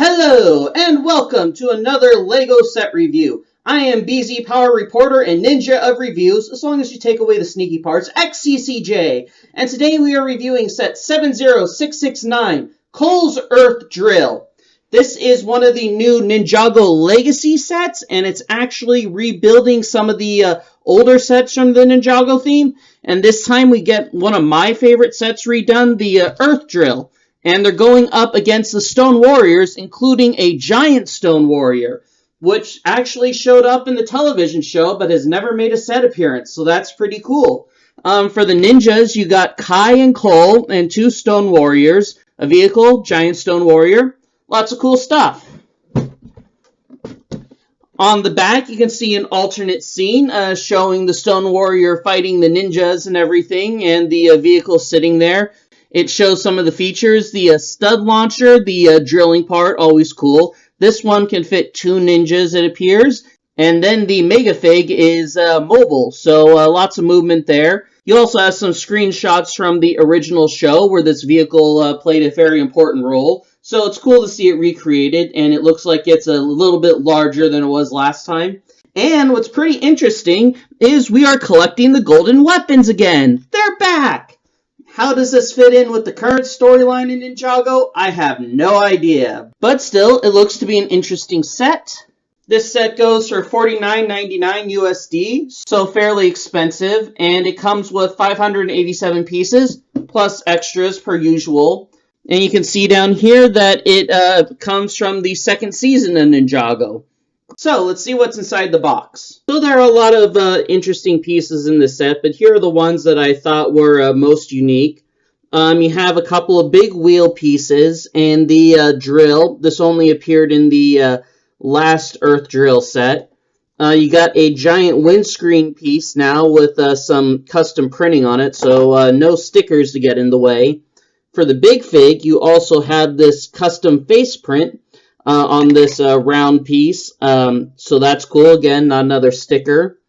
Hello, and welcome to another LEGO set review. I am BZPower reporter and ninja of reviews, as long as you take away the sneaky parts, Xccj. And today we are reviewing set 70669, Cole's Earth Drill. This is one of the new Ninjago Legacy sets, and it's actually rebuilding some of the older sets from the Ninjago theme. And this time we get one of my favorite sets redone, the Earth Drill. And they're going up against the Stone Warriors, including a giant Stone Warrior, which actually showed up in the television show, but has never made a set appearance, so that's pretty cool. For the ninjas, you got Kai and Cole and two Stone Warriors, a vehicle, giant Stone Warrior, lots of cool stuff. On the back, you can see an alternate scene showing the Stone Warrior fighting the ninjas and everything, and the vehicle sitting there. It shows some of the features, the stud launcher, the drilling part, always cool. This one can fit two ninjas, it appears. And then the Megafig is mobile, so lots of movement there. You also have some screenshots from the original show where this vehicle played a very important role. So it's cool to see it recreated, and it looks like it's a little bit larger than it was last time. And what's pretty interesting is we are collecting the golden weapons again. They're back! How does this fit in with the current storyline in Ninjago? I have no idea. But still, it looks to be an interesting set. This set goes for $49.99 USD, so fairly expensive, and it comes with 587 pieces, plus extras per usual. And you can see down here that it comes from the second season of Ninjago. So, let's see what's inside the box. So there are a lot of interesting pieces in this set, but here are the ones that I thought were most unique. You have a couple of big wheel pieces and the drill. This only appeared in the last Earth Drill set. You got a giant windscreen piece now with some custom printing on it, so no stickers to get in the way. For the big fig, you also have this custom face print on this round piece, so that's cool. Again, not another sticker.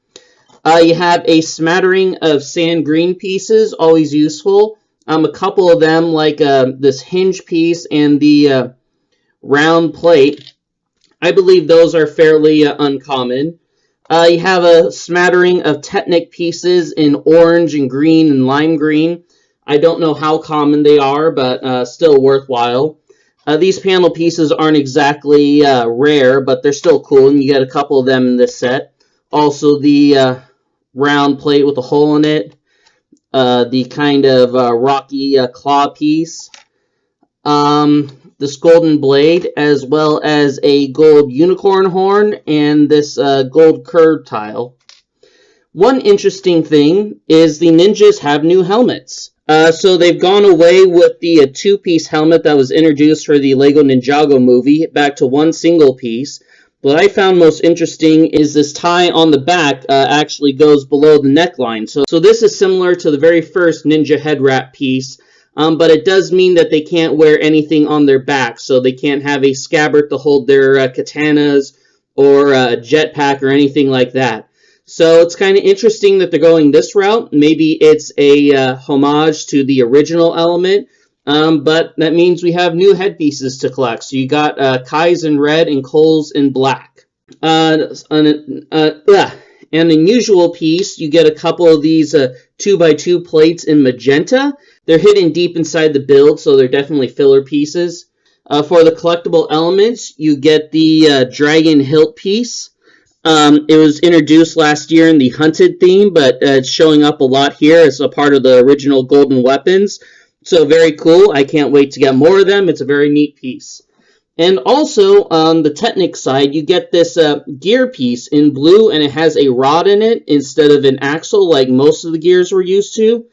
You have a smattering of sand green pieces, always useful. A couple of them, like this hinge piece and the round plate, I believe those are fairly uncommon. You have a smattering of Technic pieces in orange and green and lime green. I don't know how common they are, but still worthwhile. These panel pieces aren't exactly rare, but they're still cool, and you get a couple of them in this set. Also, the round plate with a hole in it, the kind of rocky claw piece, this golden blade, as well as a gold unicorn horn, and this gold curved tile. One interesting thing is the ninjas have new helmets. So they've gone away with the two-piece helmet that was introduced for the LEGO Ninjago movie back to one single piece. What I found most interesting is this tie on the back actually goes below the neckline. So this is similar to the very first ninja head wrap piece, but it does mean that they can't wear anything on their back. So they can't have a scabbard to hold their katanas or a jetpack or anything like that. So it's kind of interesting that they're going this route. Maybe it's a homage to the original element, but that means we have new headpieces to collect. So you got Kai's in red and Cole's in black. An unusual piece, you get a couple of these 2x2 plates in magenta. They're hidden deep inside the build, so they're definitely filler pieces. For the collectible elements, you get the dragon hilt piece. It was introduced last year in the Hunted theme, but it's showing up a lot here as a part of the original Golden Weapons. So very cool. I can't wait to get more of them. It's a very neat piece. And also, on the Technic side, you get this gear piece in blue, and it has a rod in it instead of an axle like most of the gears we're used to.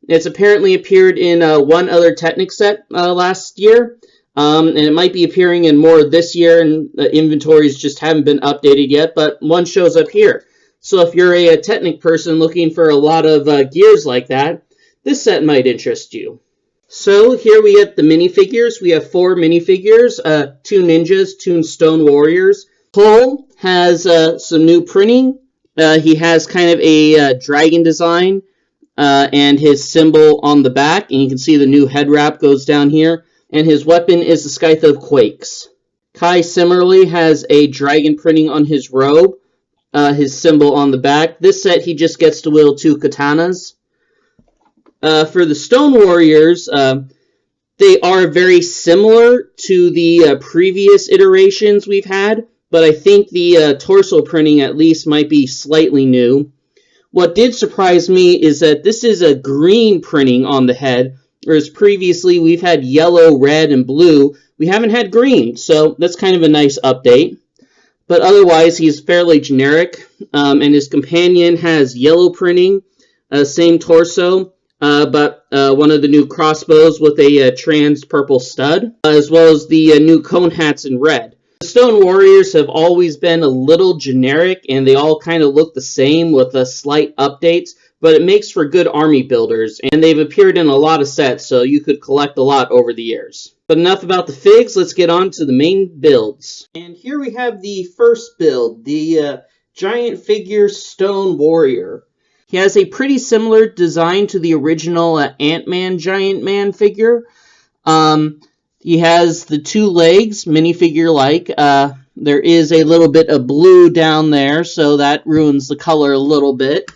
It's apparently appeared in one other Technic set last year. And it might be appearing in more this year, and the inventories just haven't been updated yet, but one shows up here. So if you're a Technic person looking for a lot of gears like that, this set might interest you. So here we get the minifigures. We have 4 minifigures, 2 ninjas, 2 stone warriors. Cole has some new printing. He has kind of a dragon design and his symbol on the back, and you can see the new head wrap goes down here. And his weapon is the Scythe of Quakes. Kai similarly has a dragon printing on his robe, his symbol on the back. This set he just gets to wield 2 katanas. For the Stone Warriors, they are very similar to the previous iterations we've had, but I think the torso printing at least might be slightly new. What did surprise me is that this is a green printing on the head, whereas previously we've had yellow, red, and blue. We haven't had green, so that's kind of a nice update. But otherwise, he's fairly generic, and his companion has yellow printing, same torso, but one of the new crossbows with a trans purple stud, as well as the new cone hats in red. The Stone Warriors have always been a little generic, and they all kind of look the same with slight updates, but it makes for good army builders, and they've appeared in a lot of sets, so you could collect a lot over the years. But enough about the figs, let's get on to the main builds. And here we have the first build, the Giant Figure Stone Warrior. He has a pretty similar design to the original Ant-Man Giant Man figure. He has the 2 legs, minifigure-like. There is a little bit of blue down there, so that ruins the color a little bit.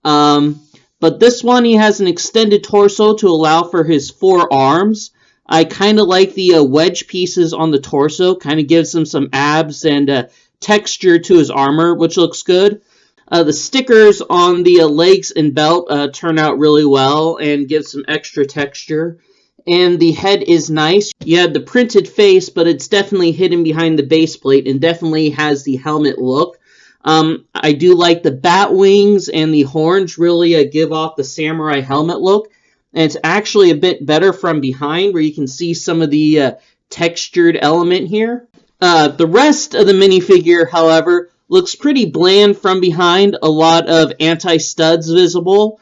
But this one, he has an extended torso to allow for his 4 arms. I kind of like the wedge pieces on the torso. Kind of gives him some abs and texture to his armor, which looks good. The stickers on the legs and belt turn out really well and give some extra texture. And the head is nice. You have the printed face, but it's definitely hidden behind the base plate and definitely has the helmet look. I do like the bat wings and the horns really give off the samurai helmet look. And it's actually a bit better from behind where you can see some of the textured element here. The rest of the minifigure, however, looks pretty bland from behind. A lot of anti-studs visible.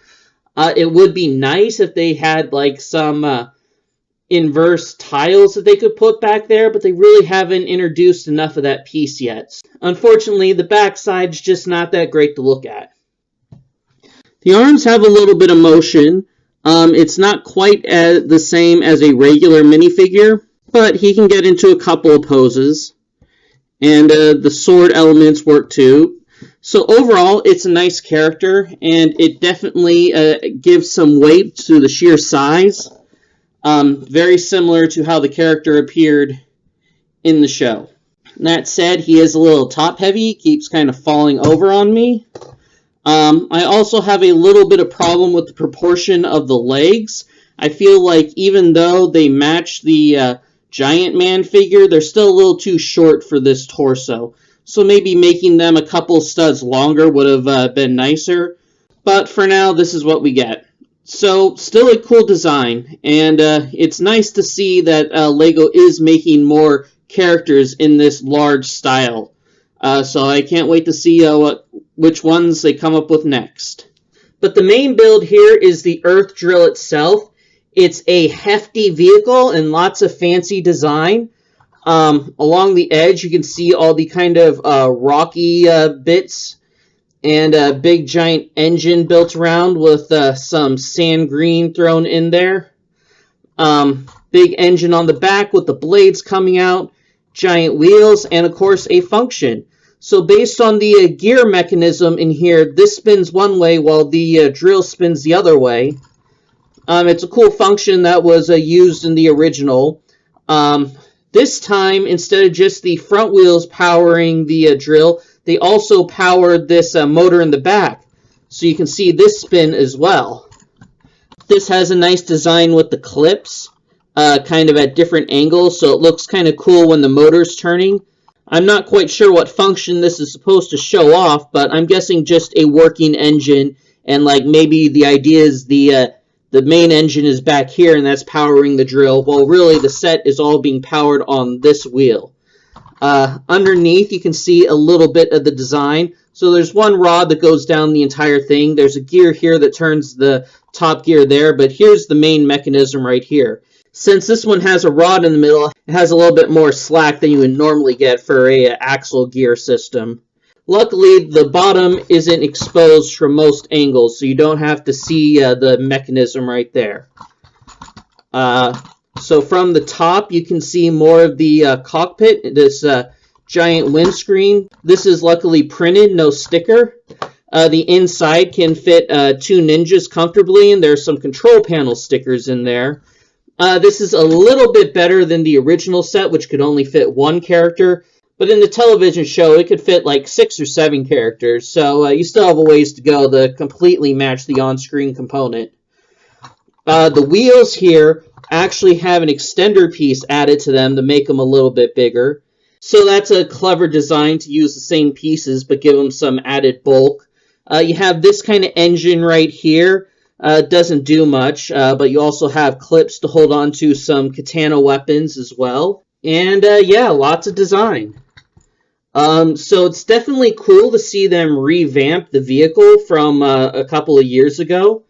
It would be nice if they had like some inverse tiles that they could put back there, but they really haven't introduced enough of that piece yet. Unfortunately, the backside's just not that great to look at. The arms have a little bit of motion. It's not quite the same as a regular minifigure, but he can get into a couple of poses. And the sword elements work too. So overall, it's a nice character, and it definitely gives some weight to the sheer size. Very similar to how the character appeared in the show. That said, he is a little top-heavy, keeps kind of falling over on me. I also have a little bit of problem with the proportion of the legs. I feel like even though they match the Giant Man figure, they're still a little too short for this torso. So maybe making them a couple studs longer would have been nicer. But for now, this is what we get. So, still a cool design, and it's nice to see that LEGO is making more characters in this large style. So I can't wait to see which ones they come up with next. But the main build here is the Earth Drill itself. It's a hefty vehicle and lots of fancy design. Along the edge, you can see all the kind of rocky bits. And a big giant engine built around with some sand green thrown in there. Big engine on the back with the blades coming out. Giant wheels and of course a function. So based on the gear mechanism in here, this spins one way while the drill spins the other way. It's a cool function that was used in the original. This time, instead of just the front wheels powering the drill, they also powered this motor in the back, so you can see this spin as well. This has a nice design with the clips, kind of at different angles, so it looks kind of cool when the motor's turning. I'm not quite sure what function this is supposed to show off, but I'm guessing just a working engine, and like maybe the idea is the main engine is back here, and that's powering the drill, while really the set is all being powered on this wheel. Underneath, you can see a little bit of the design. So there's one rod that goes down the entire thing. There's a gear here that turns the top gear there, but here's the main mechanism right here. Since this one has a rod in the middle, it has a little bit more slack than you would normally get for a axle gear system. Luckily, the bottom isn't exposed from most angles, so you don't have to see the mechanism right there. So from the top, you can see more of the cockpit, this giant windscreen. This is luckily printed, no sticker. The inside can fit 2 ninjas comfortably, and there's some control panel stickers in there. This is a little bit better than the original set, which could only fit 1 character. But in the television show, it could fit like 6 or 7 characters. So you still have a ways to go to completely match the on-screen component. The wheels here actually have an extender piece added to them to make them a little bit bigger. So that's a clever design to use the same pieces but give them some added bulk. You have this kind of engine right here. Doesn't do much, but you also have clips to hold on to some katana weapons as well. And yeah, lots of design. So it's definitely cool to see them revamp the vehicle from a couple of years ago.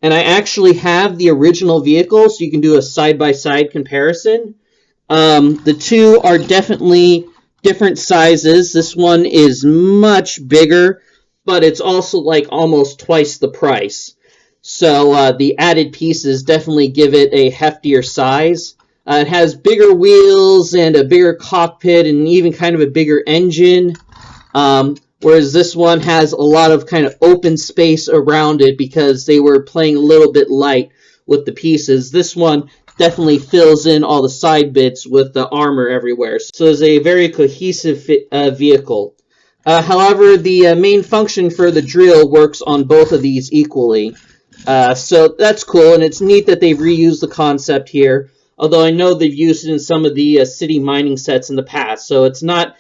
And I actually have the original vehicle, so you can do a side-by-side comparison. The two are definitely different sizes. This one is much bigger, but it's also like almost twice the price. So the added pieces definitely give it a heftier size. It has bigger wheels and a bigger cockpit and even kind of a bigger engine. Whereas this one has a lot of kind of open space around it because they were playing a little bit light with the pieces. This one definitely fills in all the side bits with the armor everywhere. So it's a very cohesive vehicle. However, the main function for the drill works on both of these equally. So that's cool, and it's neat that they've reused the concept here. Although I know they've used it in some of the city mining sets in the past. So it's not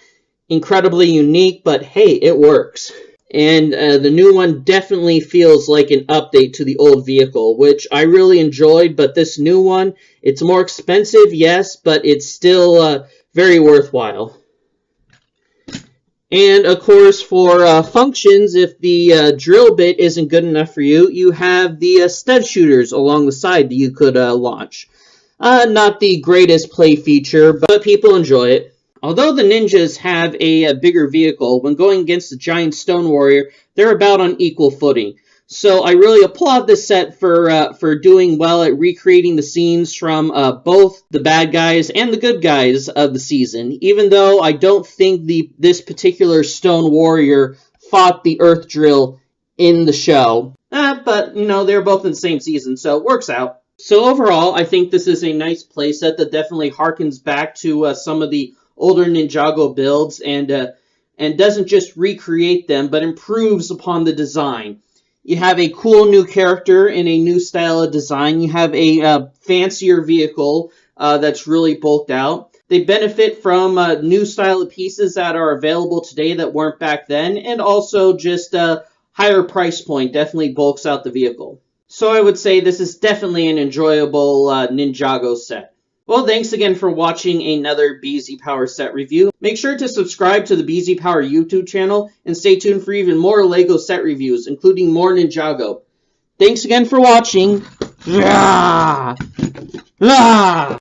incredibly unique, but hey, it works. And the new one definitely feels like an update to the old vehicle, which I really enjoyed. But this new one, it's more expensive, yes, but it's still very worthwhile. And of course, for functions, if the drill bit isn't good enough for you, you have the stud shooters along the side that you could launch. Not the greatest play feature, but people enjoy it. Although the ninjas have a bigger vehicle, when going against the giant stone warrior, they're about on equal footing. So I really applaud this set for doing well at recreating the scenes from both the bad guys and the good guys of the season, even though I don't think this particular stone warrior fought the earth drill in the show. But, you know, they're both in the same season, so it works out. So overall, I think this is a nice playset that definitely harkens back to some of the older Ninjago builds and doesn't just recreate them, but improves upon the design. You have a cool new character in a new style of design. You have a fancier vehicle that's really bulked out. They benefit from new style of pieces that are available today that weren't back then, and also just a higher price point definitely bulks out the vehicle. So I would say this is definitely an enjoyable Ninjago set. Well, thanks again for watching another BZPower set review. Make sure to subscribe to the BZPower YouTube channel and stay tuned for even more LEGO set reviews, including more Ninjago. Thanks again for watching.